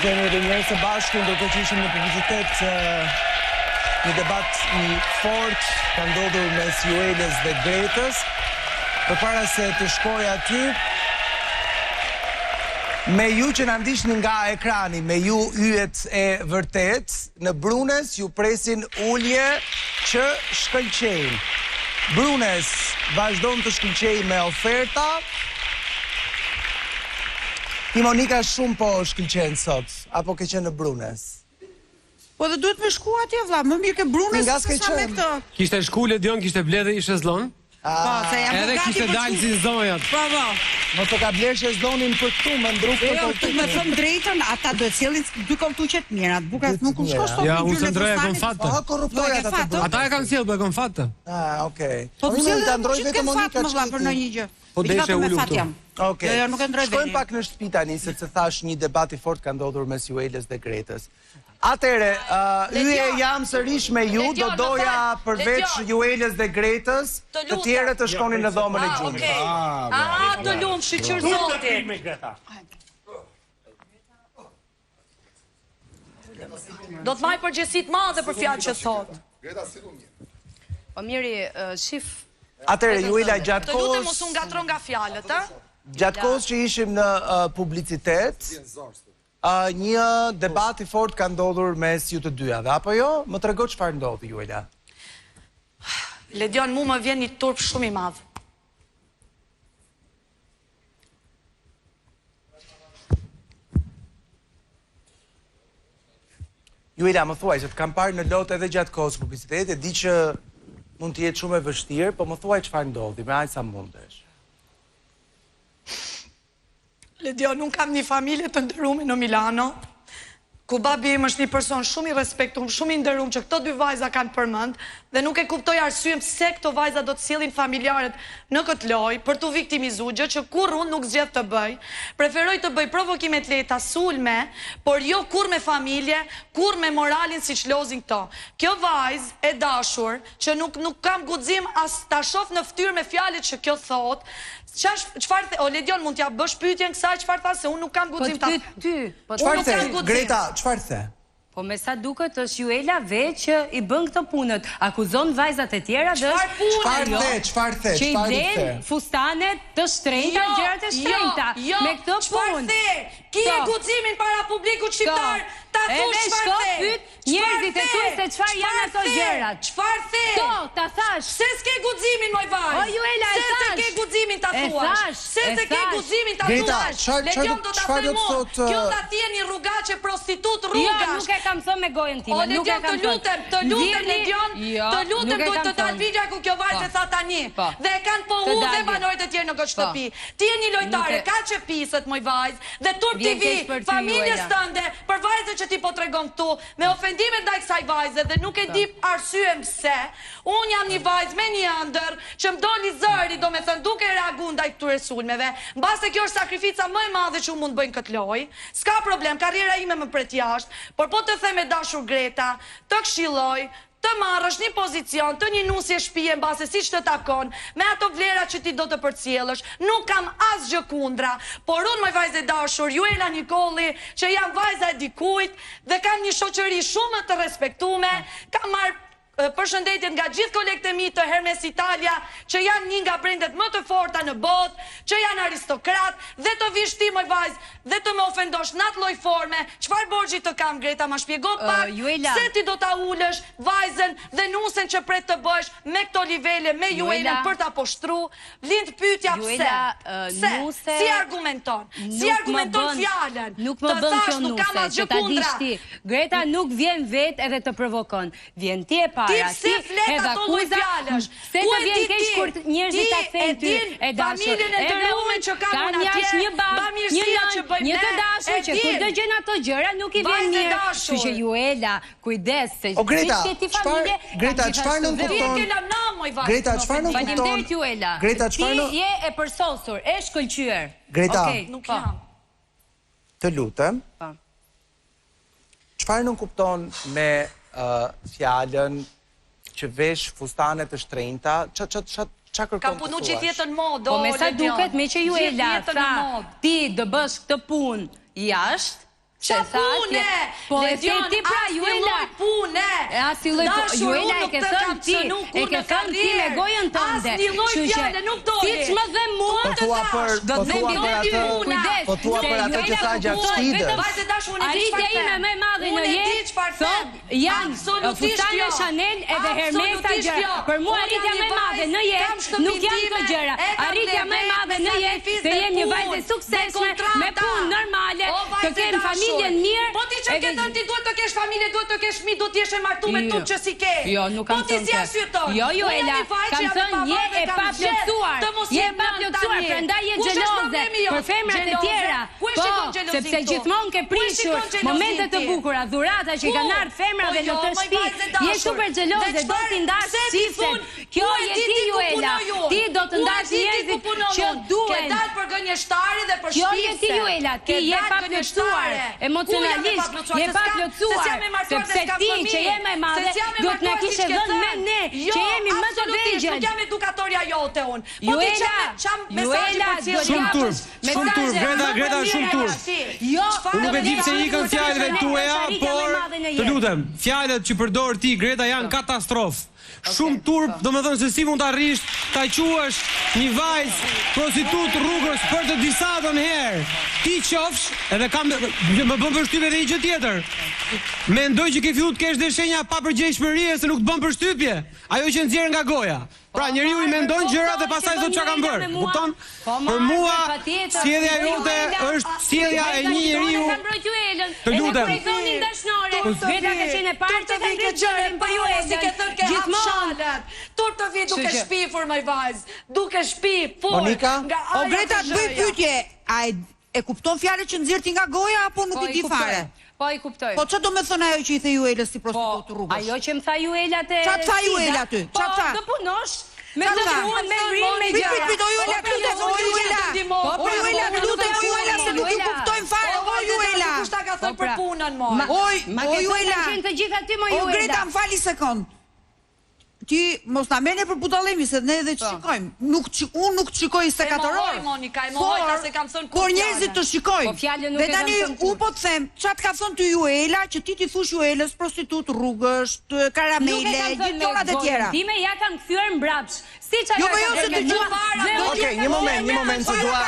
vazhdojmë edhe njerë së bashku, ndërkohë që ishim në publicitet një debat I fort ka ndodhur mes Juelës dhe Gretës. Përpara se të shkoj aty, me ju që na ndiqni nga ekrani, me ju yjet e vërtet, në Brunes ju presin ulje që shkëlqejnë. Brunes vazhdon të shkëlqejë me oferta. Ti Monika shumë po shkëlqen sot, apo ke qenë në Brunes? Po dhe duhet me shku atje, vlla, më mirë ke Brunes se sa me këtë. Kishte shkule Dion, kishte bledhe I shezlon. Edhe kishte dalë si zonjat. Po. Më të ka blerë shezlonin për këtu, me ndruk për Jo, tu me thëmë drejtën, ata do të cilin dy komtuqe të mira, të buka nuk u shko sot. Ja, unë së ndroja kon fatë. Po, korruptoja ata të Brunes. Ata e kanë sjellë, po e kon fatë. Okej. Po të cilin ta ndroj vetëm Monika më vlla për në një gjë. Po deshe ullu këtu. Okej. Jo, nuk e ndroj Shkojmë pak në shtëpi tani, sepse thash një debat I fort ka ndodhur mes Juelës dhe Gretës. Atëre, yje jam sërish me ju, do doja përveç Juelës dhe Gretës, të tjerë të shkonin në dhomën e gjumit. Të lumë, shqyqër zoti. Do të maj përgjegjësit madhe për fjalë që thot. Po miri, shif. Atëre, Juela, gjatë Të lutem kohës... mos u ngatron nga fjalët, Gjatë kohës që ishim në publicitet, një debat I fort ka ndodhur mes ju të dyjave, apo jo? Më trego çfarë ndodhi, Juela. Ledion, mu më vjen një turp shumë I madh. Juela, më thuaj, se të kam parë në lot edhe gjatë kohës publicitet, e di që mund të jetë shumë e vështirë, po më thuaj çfarë ndodhi, me aq sa mundesh. Ledion, unë kam një familje të ndërume në Milano, ku babi im është një person shumë I respektum, shumë I ndërum, që këto dy vajza kanë përmend, dhe nuk e kuptoj arsyen pse këto vajza do të sillin familjarët në këtë lojë për t'u viktimizuar, gjë që kurrë unë nuk zgjedh të bëj. Preferoj të bëj provokime të lehta, sulme, por jo kurrë me familje, kurrë me moralin siç lozin këto. Kjo vajzë e dashur, që nuk kam guxim as ta shoh në fytyrë me fjalët që kjo thot, çfarë o Ledion mund t'ja bësh pyetjen kësaj çfarë tha se unë nuk kam guxim ta. Çfarë the? Greta, çfarë the? Po me sa duket është Juela vetë që I bën këto punët, akuzon vajzat e tjera dhe Çfarë the? Që I blen fustanet të shtrenjta, gjërat e shtrenjta. Me këtë punë. Ki e guximin para publikut shqiptar, ta thush çfarë the. Njerëzit e thuaj se çfarë janë ato gjërat. Çfarë the? Ta thash. Se s'ke guximin moj vajzë. O Juela e thash. Se s'ke guximin ta thuash. Se s'ke guximin ta thuash. Ledion do ta them. Kjo ta tieni rrugaçe prostitut rrugash. Nuk e kam thënë me gojën time. O Ledion, të lutem Ledion, të lutem do të dal video ku kjo vajzë tha tani. Dhe e kanë pohu dhe banorët e tjerë në këtë shtëpi. Ti je një lojtare, kaq e pisët moj vajzë, dhe Turp TV, familjes tënde, për vajzën që ti po tregon këtu, me ofendime ndaj kësaj vajze dhe nuk e di arsyen pse. Unë jam një vajzë me një ëndër që më doli zëri, domethënë duke reaguar ndaj këtyre sulmeve. Mbase kjo është sakrifica më e madhe që unë mund bëj në këtë lojë. S'ka problem, karriera ime më pret jashtë, por po të them me dashur Greta, të këshilloj të marrësh një pozicion, të një nusje shtëpie mbase siç të takon, me ato vlera që ti do të përcjellësh. Nuk kam asgjë kundra, por unë moj vajzë e dashur, Juela Nikolli, që jam vajza e dikujt dhe kam një shoqëri shumë të respektueme, kam marrë përshëndetjet nga gjithë kolegët e mi të Hermes Italia, që janë një nga brendet më të forta në botë, që janë aristokrat, dhe të vish ti moj vajzë, dhe të më ofendosh në atë lloj forme. Çfarë borxhi të kam, Greta, ma shpjego pak, se ti do ta ulësh vajzën dhe nusen që pret të bësh me këto livele, me Juelën për ta poshtru. Vlind pyetja pse? Si argumenton? Si argumenton fjalën? Nuk më bën kjo nuse, që ta dish ti. Greta nuk vjen vetë edhe të provokon. Vjen ti e Ti pse flet ato lloj fjalësh? Se të vjen keq kur njerëzit ta thënë ty e dashur. Familjen e ndëruar që kanë atje, bamirësia që bëjmë ne. Një të dashur që kur dëgjon ato gjëra nuk I vjen mirë. Kështu që Juela, kujdes se Greta, çfarë nuk kupton? Greta, çfarë nuk kupton? Faleminderit Juela. Greta, çfarë nuk? Ti je e përsosur, e shkëlqyer. Greta, nuk jam. Të lutem. Çfarë nuk kupton me fjalën që vesh fustane të shtrenjta, ç'a kërkon? Ka punu gjithë jetën modë. Po me sa duket me që Juela tha, ti do bësh këtë punë jashtë, Qa pune? Po e ti pra Juela. Pune. Juela e ke thënë ti. E ke thënë ti me gojën tënde. Asnjë lloj fjale nuk doli. Siç më dhe mua Po thua për atë që tha gjatë sfidës. Vajzë dashur, unë arritja ime më e madhe në jetë thot janë futane Chanel edhe Hermesa gjëra. Për mua arritja më e madhe në jetë nuk janë këto gjëra. Arritja më e madhe në jetë të jem një vajzë e suksesshme me punë normale, të kem familjen mirë. Po ti çka ke thënë ti duhet të kesh familje, duhet të kesh fëmijë, duhet të jesh e martuar me tut që si ke. Jo, nuk kam thënë. Po ti si arsyeton? Jo, Ela, kam thënë je e paplotësuar. Je e paplotësuar, prandaj je xheloze për femrat e tjera. Po, sepse gjithmonë ke prishur momente të bukura, dhurata që i kanë ardhur femrave në të shtëpi. Je super xheloze, do t'i ndash çiften. Kjo je ti Juela. Ti do të ndash njerëzit që duhen. Ke dalë për gënjeshtare dhe për shtëpi. Kjo je ti Juela, ti je paplotësuar. Emocionalisht je paplotësuar. Sepse ti që je më e madhe, duhet na kishe vënë me ne, që jemi më të vegjël. Nuk jam edukatorja jote unë. Juela, shumë turp, Greta, shumë turp. Unë nuk e di pse ikën fjalëve tuaja, por të lutem, fjalët që përdor ti Greta janë katastrofë. Shumë turp, domethënë se si mund të arrish ta quash një vajzë prostitut rrugës për të disatën herë. Ti qofsh, edhe kam më bën përshtypje edhe një gjë tjetër. Mendoj që ke filluar të kesh dhe shenja papërgjegjshmërie se nuk të bën përshtypje. Ajo që nxjerr nga goja. Pra njeriu i mendon gjërat dhe pastaj thot çka kanë bërë. Kupton? Për mua sjellja jote është sjellja e një njeriu. Të lutem. Greta ka qenë e parë të vijë gjëre për ju si ke thënë ke gjithmonë. Tur të vijë duke shpifur my vajz. Duke shpifur. Monika? O Greta, bëj pyetje. A e kupton fjalën që nxjerr ti nga goja apo nuk i di fare? Po i kuptoj. Po çfarë do të thonë ajo që i the Juela si prostitut rrugës? Ajo që më tha Juela te. Çfarë tha Juela ty? Çfarë tha? Po, të punosh. Me të ruan, me rrim, me gjëra. O Juela, lutem, o Juela. O Juela, lutem, o Juela, se nuk i kuptojmë fare, o Juela. Kush ta ka thënë për punën, mo? O Juela. Të gjitha ti, mo Juela. O Greta, më fali sekond. Ti mos na merrni për budallimi se ne edhe shikojmë. Unë nuk shikoj 24 orë. Monika, e mohojta se kam thënë. Por njerëzit të shikojnë. Dhe tani u po të them, çat ka thënë ty Juela që ti thush Juelës prostitut rrugës, karamele, gjithonat e tjera. Time ja kanë kthyer mbrapsh. Siç ajo. Jo, jo se dëgjoj. Okej, një moment se dua.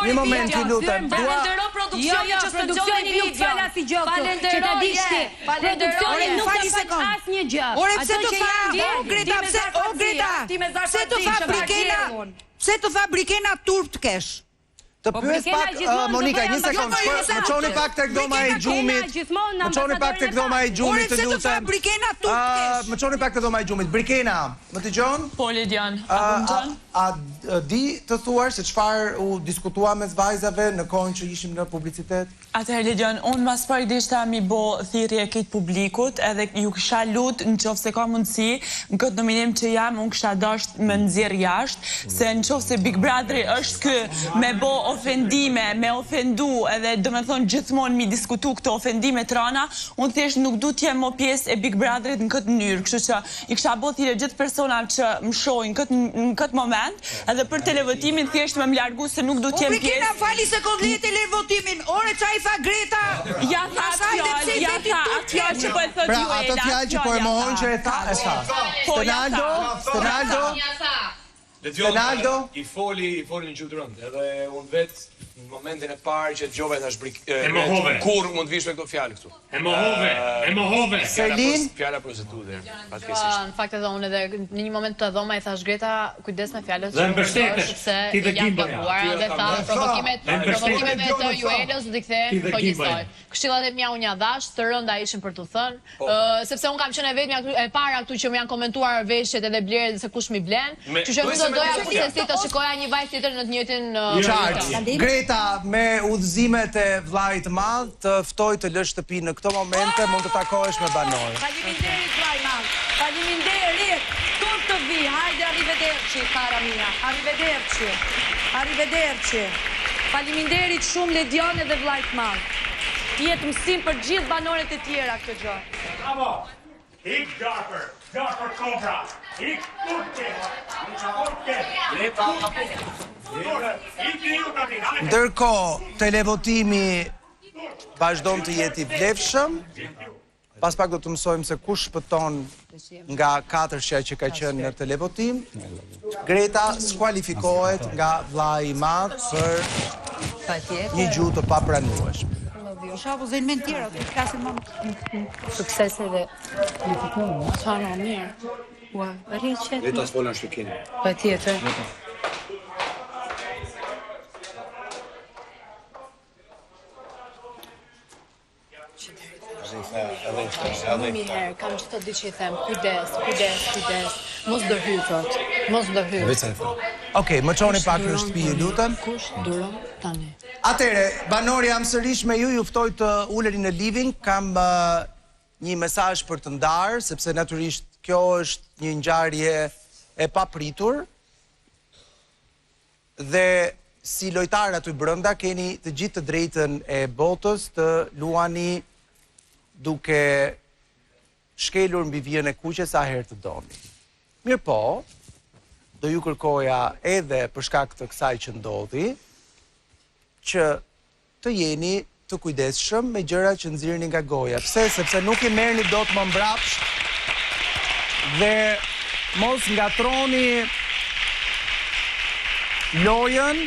Një moment, ju lutem. Falendero produksionin që produksioni nuk fal asnjë gjë. Falenderoj ti. Produksioni nuk ka fal asnjë gjë. Ore pse të tha, Greta, pse të tha Brikena, pse të tha Brikena turp të kesh? Të pyes pak Monika, një sekond, më çoni pak tek dhoma e gjumit. Më çoni pak tek dhoma e gjumit, të lutem. Ore pse të tha Brikena turp të kesh? Më çoni pak tek dhoma e gjumit. Brikena, më dëgjon? Po Lidian, a di të thuar se çfarë u diskutua mes vajzave në kohën që ishim në publicitet? Atëherë Lidian, unë mas pari dishta mi bo thirrje këtë publikut, edhe ju kisha lut në qofë se ka mundësi, në këtë nominim që jam, unë kisha dasht me nxjerr jashtë, se në qofë se Big Brotheri është kë me bo ofendime, me ofendu, edhe do me thonë gjithmonë mi diskutu këto ofendime të rana, unë thjesht nuk du t'jem mo pjesë e Big Brotherit në këtë mënyrë, kështu që i kisha bo thirrje gjithë personat që më shohin në këtë moment, edhe për televotimin thjesht me më largu se nuk du t'jem pjesë. O Brikena, fali se kodli televotimin, ore qaj tha Greta. Ja tha atë fjallë që po e thot Juela. Pra, atë fjallë që po e mohon që e tha. Stenaldo? I foli në gjutë rëndë, edhe unë vetë në momentin e parë që t'gjove në kur mund t'vish me këto fjallë këtu. E mohove. Selin? Fjalla prostitute, në fakt edhe unë edhe në një moment të dhoma i thash Greta, kujdes me fjallët që sepse janë gabuara dhe tha provokimet të Juelës dhe kthe policoj. Këshillat e mia unë ja dhash, të rënda ishin për t'u thënë, sepse unë kam qenë vetëm e para këtu që më janë komentuar veshjet edhe blerjet se kush mi blen. Që nuk do doja kurse si të shikoja një vajzë tjetër në të njëjtin Greta, me udhëzimet e vllajit të madh, të ftoj të lësh shtëpinë në këto momente, mund të takohesh me banorë. Faleminderit vllai madh. Faleminderit. Tur të vi. Hajde, arrivederci, cara mia. Arrivederci. Faleminderit shumë Ledion edhe vllajt madh. Jetë mësim për gjithë banorët e tjera këtë gjë. Bravo! Ik Darper Cobra! Ik turke! Ndërkohë, televotimi vazhdon të jeti vlefshëm. Pas pak do të mësojmë se kush shpëton nga 4 që ka qenë në televotim. Greta skualifikohet nga vllai i madh për një gjuhë të papranueshme. Shapo zënë me tjera, të klasin më Suksese dhe në fitnë. Sa në mirë. Ua, rriqet. Greta s'folën shtykin. Patjetër. Mi herë, kam që të di që i them, kujdes, mos dërhy, thot, mos dërhy. Okej, më çoni pak në shtëpi, ju lutem. Kush duron tani? Atëre, banori jam sërish me ju ftoj të uleni në living, kam një mesazh për të ndarë, sepse natyrisht kjo është një ngjarje e papritur. Dhe si lojtar aty brenda keni të gjithë të drejtën e botës të luani duke shkelur mbi vijën e kuqe sa herë të doni. Mirë po, do ju kërkoja edhe për shkak të kësaj që ndodhi, që të jeni të kujdesshëm me gjërat që nxirrni nga goja. Pse? Sepse nuk I merrni dot më mbrapsht dhe mos ngatroni lojën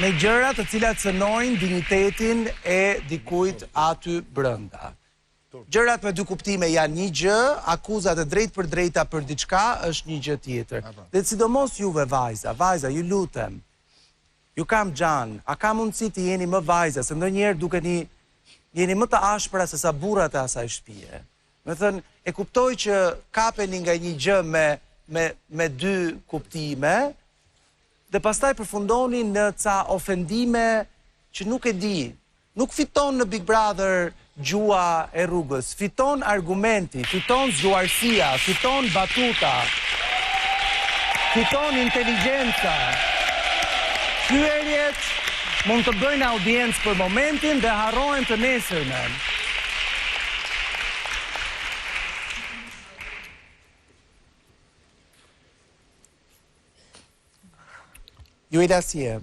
me gjëra të cilat cënojnë dinjitetin e dikujt aty brenda. Gjërat me dy kuptime janë një gjë, akuzat e drejt për drejta për diçka është një gjë tjetër. Dhe sidomos juve vajza, ju lutem, ju kam gjan, a ka mundësi të jeni më vajza, se ndonjëherë jeni më të ashpra se sa burrat e asaj shtëpie. Me thënë, e kuptoj që kapeni nga një gjë me dy kuptime, dhe pastaj përfundoni në ca ofendime që nuk e di. Nuk fiton në Big Brother gjua e rrugës, fiton argumenti, fiton zgjuarësia, fiton batuta, fiton inteligjenca. Pyetjet mund të bëjnë audiencë për momentin dhe harrojnë të nesërmen. Juela si e?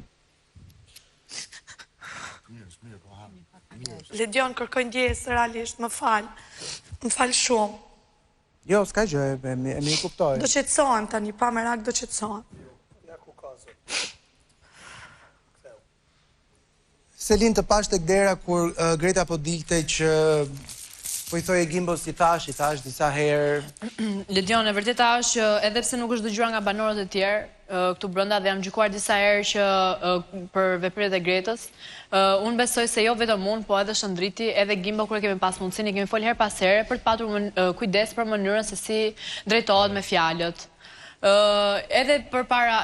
Ledion, kërkoj ndjes realisht, më fal shumë. Jo, s'ka gjë, e mi kuptoj. Do qetësohem tani, pa merak do qetësohem. Selin, të pash tek dera kur Greta po dilte që po I thoj e Gimbos I thash disa herë. Ledion, e vërteta është që edhe pse nuk është dëgjuar nga banorët e tjerë këtu brenda dhe jam gjykuar disa herë që për veprimet e Gretës, unë besoj se jo vetëm unë, po edhe Shëndriti, edhe Gimbo kur e kemi pas mundësinë, kemi folë her pas here për të patur kujdes për mënyrën se si drejtohet me fjalët. Edhe për para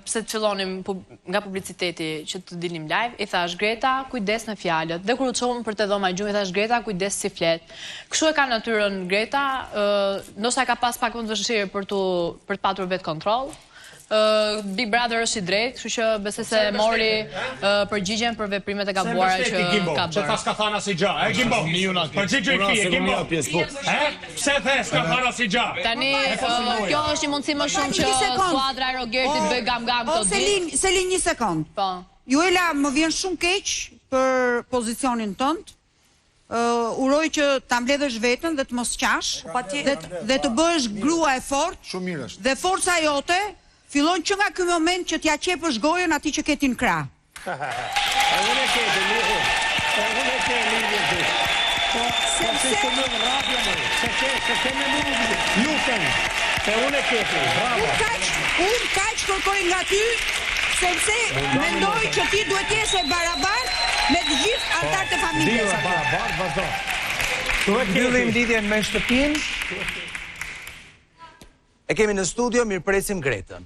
pse të fillonim nga publiciteti që të dilim live, I thash Greta, kujdes me fjalët. Dhe kur u çom për të dhoma gjumë, I thash Greta, kujdes si flet. Kështu e ka natyrën Greta, ndoshta ka pas pak më të vështirë për të patur vetë kontroll. Big Brother është I drejtë, kështu që besoj se mori përgjigjen për veprimet e gabuara që ka bërë. Pse tha s'ka thënë asnjë gjë? Gimbo. Përgjigje I fije, Gimbo. Pse the s'ka thënë asnjë gjë? Tani kjo është një mundësi më shumë që skuadra e Rogertit bëj gam-gam këto ditë. Selin një sekond. Po. Juela, më vjen shumë keq për pozicionin tënd. Uroj që ta mbledhësh veten dhe të mos qash, dhe të bëhesh grua e fortë. Shumë mirë është. Dhe forca jote fillon që nga ky moment që t'ja qepësh gojën atij që ketin krah. Unë e ke, unë e ke lidhje. Se më rabja më, se me lutën, se unë e ke, bravo. Unë kaq kërkoj nga ty, sepse mendoj që ti duhet jesh e barabartë me të gjithë anëtarët e familjes. Barabartë, vazhdo. Mbyllim lidhjen me shtëpinë. E kemi në studio, mirëpresim Gretën.